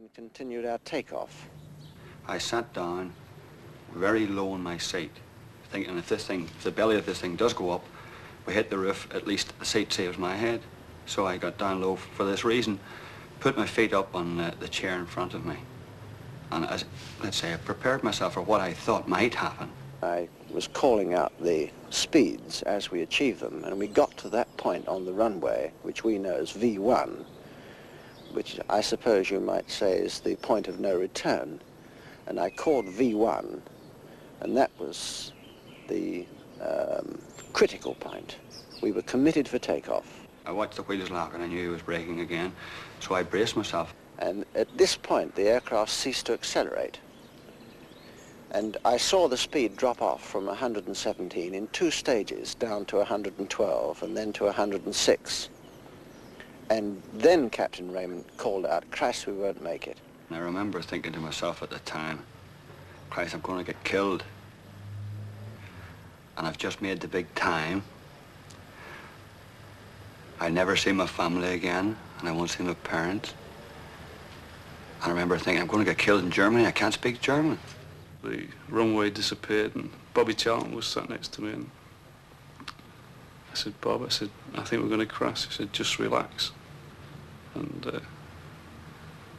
and continued our takeoff. I sat down very low in my seat, thinking if the belly of this thing does go up, we hit the roof, at least the seat saves my head. So I got down low for this reason, put my feet up on the chair in front of me. And let's say I prepared myself for what I thought might happen. I was calling out the speeds as we achieved them, and we got to that point on the runway, which we know as V1, which I suppose you might say is the point of no return. And I called V1, and that was the critical point. We were committed for takeoff. I watched the wheels lock and I knew he was braking again, so I braced myself. And at this point, the aircraft ceased to accelerate. And I saw the speed drop off from 117 in two stages, down to 112 and then to 106. And then Captain Raymond called out, "Christ, we won't make it." And I remember thinking to myself at the time, Christ, I'm going to get killed. And I've just made the big time. I never see my family again, and I won't see my parents. I remember thinking, I'm going to get killed in Germany. I can't speak German. The runway disappeared, and Bobby Charlton was sat next to me, and I said, "Bob," I said, "I think we're going to crash." He said, "Just relax." And there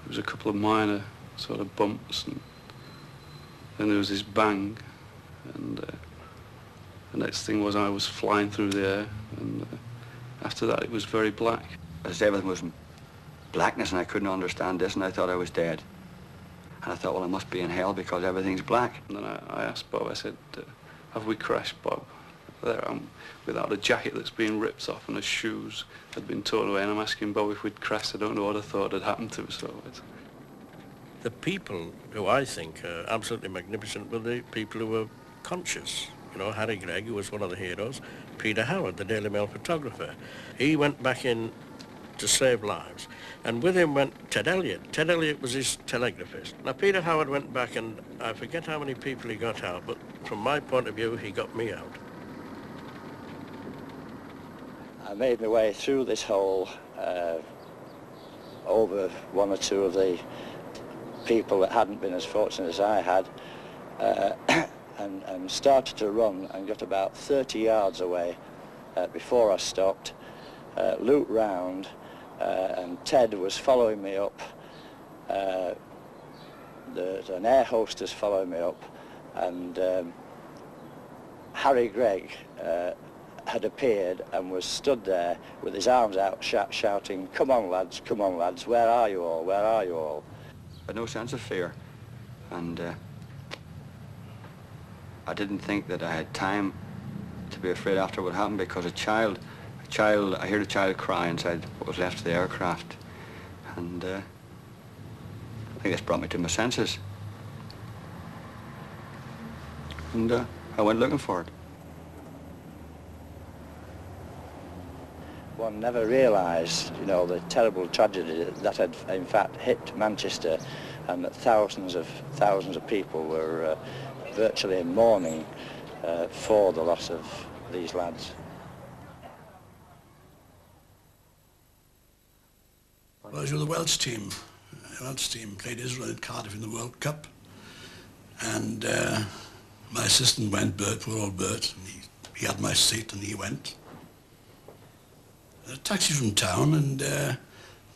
was a couple of minor sort of bumps, and then there was this bang, and the next thing was I was flying through the air, and after that it was very black. As everything was in blackness, and I couldn't understand this, and I thought I was dead. And I thought, well, I must be in hell because everything's black. And then I asked Bob, I said, "Have we crashed, Bob?" There I'm without a jacket that's been ripped off and his shoes had been torn away, and I'm asking Bob if we'd crashed. I don't know what I thought had happened to us. So the people who I think are absolutely magnificent were the people who were conscious. You know, Harry Gregg, who was one of the heroes, Peter Howard, the Daily Mail photographer. He went back in to save lives. And with him went Ted Elliott. Ted Elliott was his telegraphist. Now, Peter Howard went back, and I forget how many people he got out, but from my point of view, he got me out. I made my way through this hole over one or two of the people that hadn't been as fortunate as I had, and started to run and got about 30 yards away before I stopped, looped round, and Ted was following me up. An air hostess following me up, and Harry Gregg had appeared and was stood there with his arms out shouting, come on lads, where are you all, where are you all?" I had no sense of fear, and I didn't think that I had time to be afraid after what happened, because I heard a child cry inside what was left of the aircraft, and I think this brought me to my senses, and I went looking for it. One never realised, you know, the terrible tragedy that had in fact hit Manchester, and that thousands of people were virtually in mourning for the loss of these lads. Well, I was with the Welsh team. The Welsh team played Israel in Cardiff in the World Cup, and my assistant went, poor old Bert, and he had my seat and he went. A taxi from town, and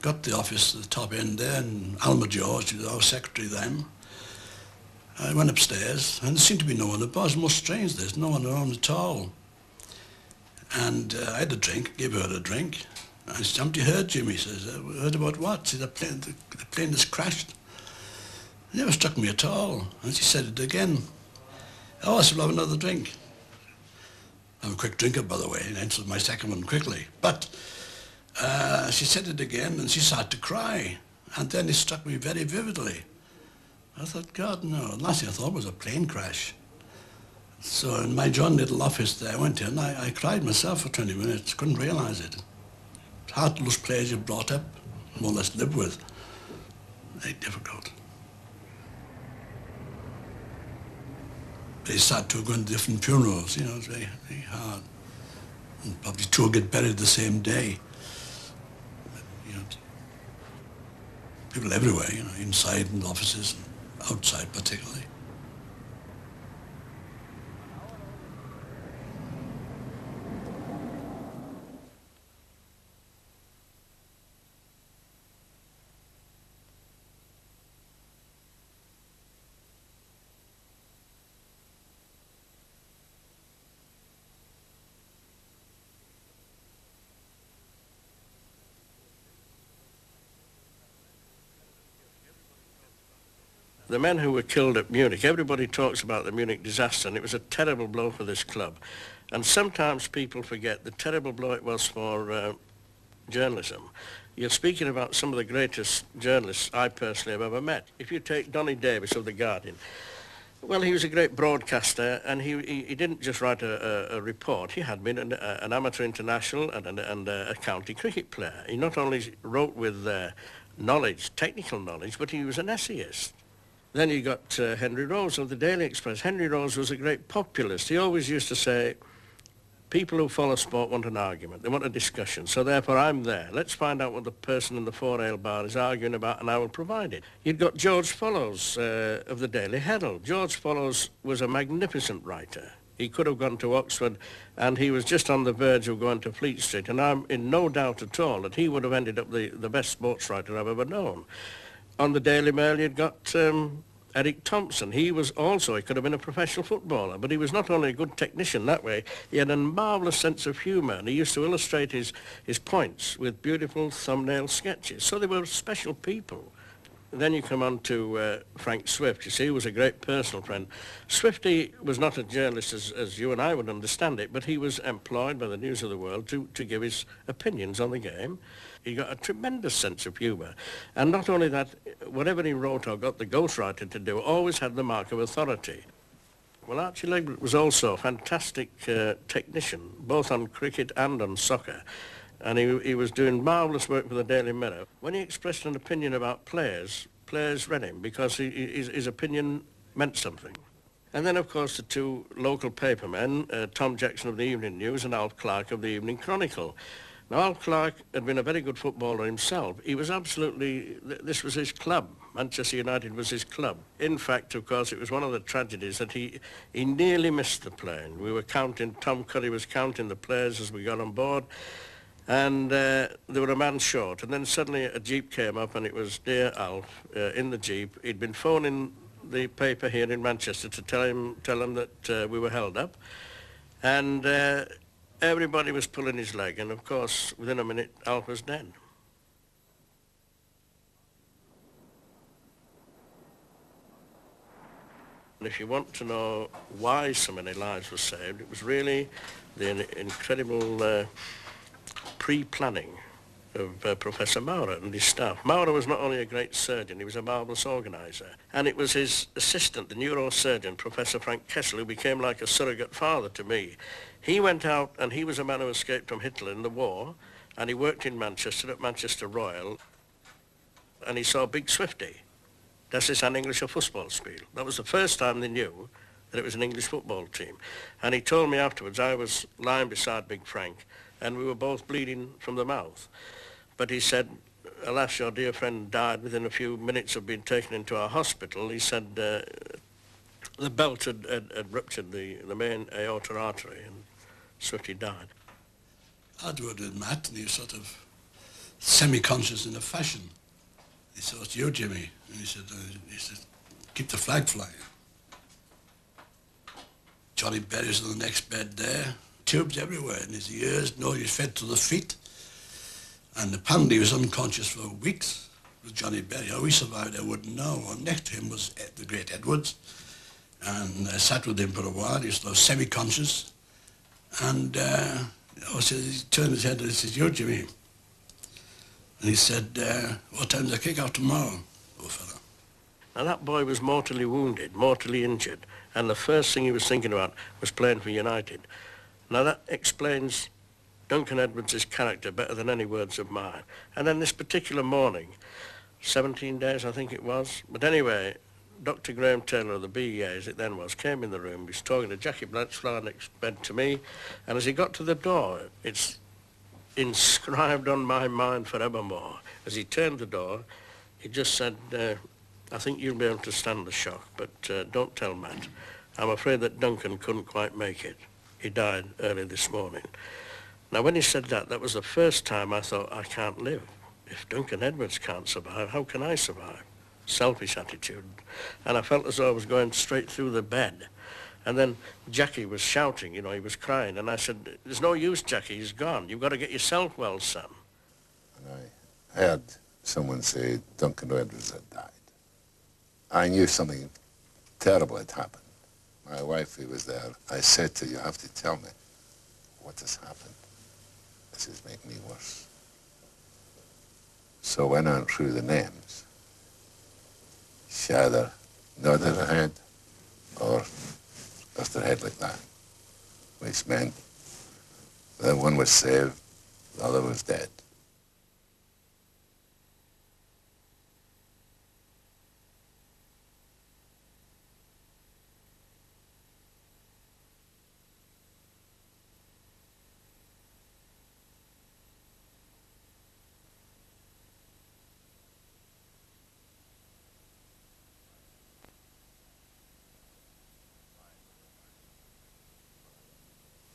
got to the office at the top end there, and Alma George, who was our secretary then. I went upstairs, and there seemed to be no one about. It was most strange, there's no one around at all. And I had a drink, gave her a drink. I said, "Haven't you heard, Jim?" He says. "Heard about what?" He said, the plane has crashed. It never struck me at all. And she said it again. "Oh, I said, we'll have another drink." I'm a quick drinker, by the way, and answered my second one quickly. But she said it again, and she started to cry. And then it struck me very vividly. I thought, God, no. The last thing I thought was a plane crash. So in my John little office there, I went in, I cried myself for 20 minutes, couldn't realise it. It's hard to lose players you've brought up, more or less live with. Very difficult. They start to go into different funerals, you know, it's very, very hard. And probably two will get buried the same day. But, you know, people everywhere, you know, inside and offices and outside particularly. The men who were killed at Munich, everybody talks about the Munich disaster, and it was a terrible blow for this club. And sometimes people forget the terrible blow it was for journalism. You're speaking about some of the greatest journalists I personally have ever met. If you take Donny Davis of The Guardian, well, he was a great broadcaster, and he didn't just write a report. He had been an amateur international and a county cricket player. He not only wrote with knowledge, technical knowledge, but he was an essayist. Then you got Henry Rose of the Daily Express. Henry Rose was a great populist. He always used to say, people who follow sport want an argument. They want a discussion. So therefore, I'm there. Let's find out what the person in the 4-ale bar is arguing about, and I will provide it. You'd got George Follows of the Daily Herald. George Follows was a magnificent writer. He could have gone to Oxford, and he was just on the verge of going to Fleet Street, and I'm in no doubt at all that he would have ended up the best sports writer I've ever known. On the Daily Mail, you'd got Eric Thompson. He was also, he could have been a professional footballer, but he was not only a good technician that way, he had a marvellous sense of humour, and he used to illustrate his points with beautiful thumbnail sketches. So they were special people. Then you come on to Frank Swift. You see, he was a great personal friend. Swifty was not a journalist as you and I would understand it, but he was employed by the News of the World to give his opinions on the game. He got a tremendous sense of humour. And not only that, whatever he wrote or got the ghostwriter to do always had the mark of authority. Well, Archie Legg was also a fantastic technician, both on cricket and on soccer. And he was doing marvellous work for the Daily Mirror. When he expressed an opinion about players read him because his opinion meant something. And then, of course, the two local papermen, Tom Jackson of the Evening News and Alf Clark of the Evening Chronicle. Now, Alf Clark had been a very good footballer himself. He was absolutely, this was his club. Manchester United was his club. In fact, of course, it was one of the tragedies that he nearly missed the plane. We were counting, Tom Curry was counting the players as we got on board, and they were a man short. And then suddenly a jeep came up, and it was dear Alf in the jeep. He'd been phoning the paper here in Manchester to tell him that we were held up. And everybody was pulling his leg, and of course, within a minute, Alf was dead. And if you want to know why so many lives were saved, it was really the incredible pre-planning of Professor Maurer and his staff. Maurer was not only a great surgeon, he was a marvellous organiser. And it was his assistant, the neurosurgeon, Professor Frank Kessel, who became like a surrogate father to me. He went out, and he was a man who escaped from Hitler in the war, and he worked in Manchester at Manchester Royal, and he saw Big Swifty. Das ist ein englischer Fußballspiel. That was the first time they knew that it was an English football team. And he told me afterwards, I was lying beside Big Frank, and we were both bleeding from the mouth. But he said, alas, your dear friend died within a few minutes of being taken into our hospital. He said the belt had ruptured the main aorta artery, and Swifty died. I'd worked with Matt, and he was sort of semi-conscious in a fashion. He said, "It's you, Jimmy?" And he said, "Keep the flag flying." Johnny Berry's on the next bed there. Tubes everywhere in his ears, no, he was fed to the feet. And apparently he was unconscious for weeks. It was Johnny Berry. How he survived, I wouldn't know. And next to him was the great Edwards. And I sat with him for a while. He was sort of semi-conscious. And he turned his head and he said, "You, Jimmy?" And he said, "What time's the kick-out tomorrow?" Poor fellow. Now that boy was mortally wounded, mortally injured, and the first thing he was thinking about was playing for United. Now that explains Duncan Edwards' character better than any words of mine. And then this particular morning, 17 days I think it was, but anyway, Dr. Graham Taylor of the BEA, as it then was, came in the room. He was talking to Jackie Blanchflower next bed to me, and as he got to the door, it's inscribed on my mind forevermore. As he turned the door, He just said, I think you'll be able to stand the shock, but don't tell Matt. I'm afraid that Duncan couldn't quite make it. He died early this morning. Now, when he said that, that was the first time I thought, I can't live. If Duncan Edwards can't survive, how can I survive? Selfish attitude. And I felt as though I was going straight through the bed. And then Jackie was shouting, you know, he was crying. And I said, there's no use, Jackie, he's gone. You've got to get yourself well, son. And I heard someone say Duncan Edwards had died. I knew something terrible had happened. My wife, who was there, I said to her, you have to tell me what has happened. This is making me worse. So when I went through the names, she either nodded her head or left her head like that, which meant that one was saved, the other was dead.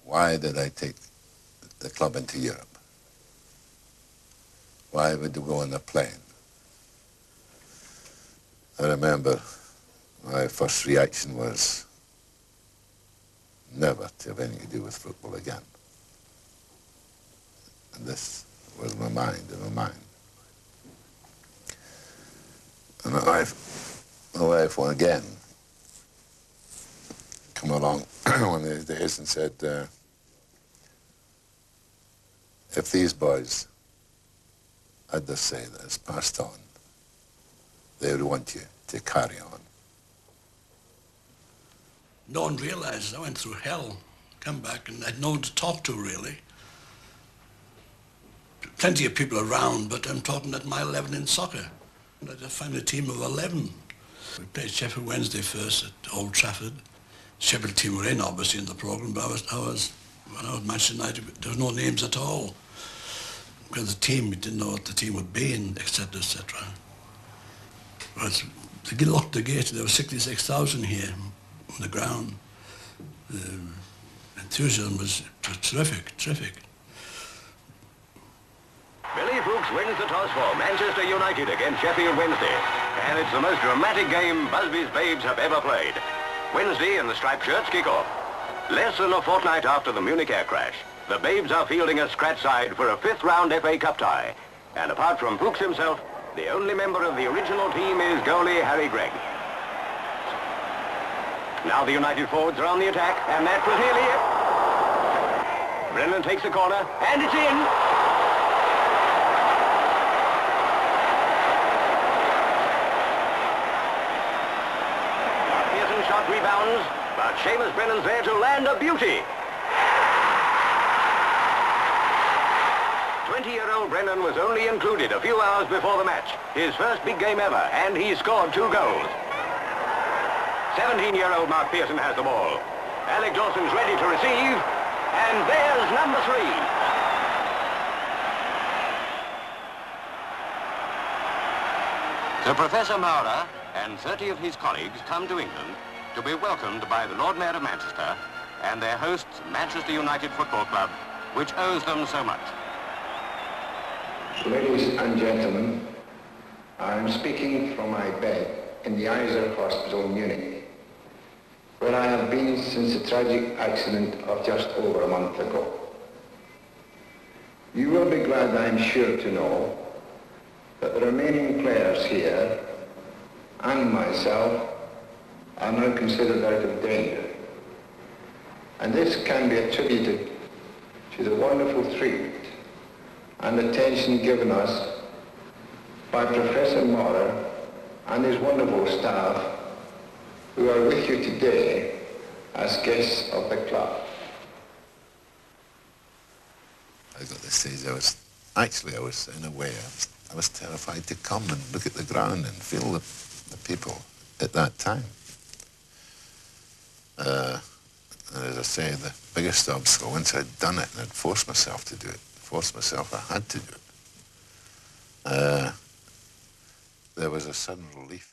Why did I take the club into Europe? Why would we go on a plane? I remember my first reaction was never to have anything to do with football again. And this was my mind, in my mind. And my wife one again come along one of these days and said, if these boys had their say that it's passed on, they would want you to carry on. No one realized I went through hell, come back, and I'd no one to talk to, really. Plenty of people around, but I'm talking at my 11 in soccer. And I just found a team of 11. We played Sheffield Wednesday first at Old Trafford. Sheffield team were in, obviously, in the programme, but when I was Manchester United, there was no names at all. Because the team, we didn't know what the team would be, and et cetera, et cetera. But they locked the gate, there were 66,000 here on the ground. The enthusiasm was terrific, terrific. Billy Foulkes wins the toss for Manchester United against Sheffield Wednesday. And it's the most dramatic game Busby's Babes have ever played. Wednesday and the striped shirts kick off. Less than a fortnight after the Munich air crash, the Babes are fielding a scratch side for a fifth-round FA Cup tie. And apart from Foulkes himself, the only member of the original team is goalie Gregg. Now the United forwards are on the attack, and that was nearly it. Brennan takes the corner, and it's in. Pearson shot rebounds, but Seamus Brennan's there to land a beauty. 20-year-old Brennan was only included a few hours before the match, his first big game ever, and he scored 2 goals. 17-year-old Mark Pearson has the ball. Alec Dawson's ready to receive, and there's number 3. So Professor Maurer and 30 of his colleagues come to England to be welcomed by the Lord Mayor of Manchester and their hosts, Manchester United Football Club, which owes them so much. Ladies and gentlemen, I am speaking from my bed in the Eiser Hospital, Munich, where I have been since the tragic accident of just over a month ago. You will be glad, I am sure, to know that the remaining players here and myself are now considered out of danger. And this can be attributed to the wonderful treatment and attention given us by Professor Maurer and his wonderful staff who are with you today as guests of the club. I got the stage, I was in a way, I was terrified to come and look at the ground and feel the people at that time. And as I say, the biggest obstacle, once I'd done it and I'd forced myself to do it, I had to do it. there was a sudden relief.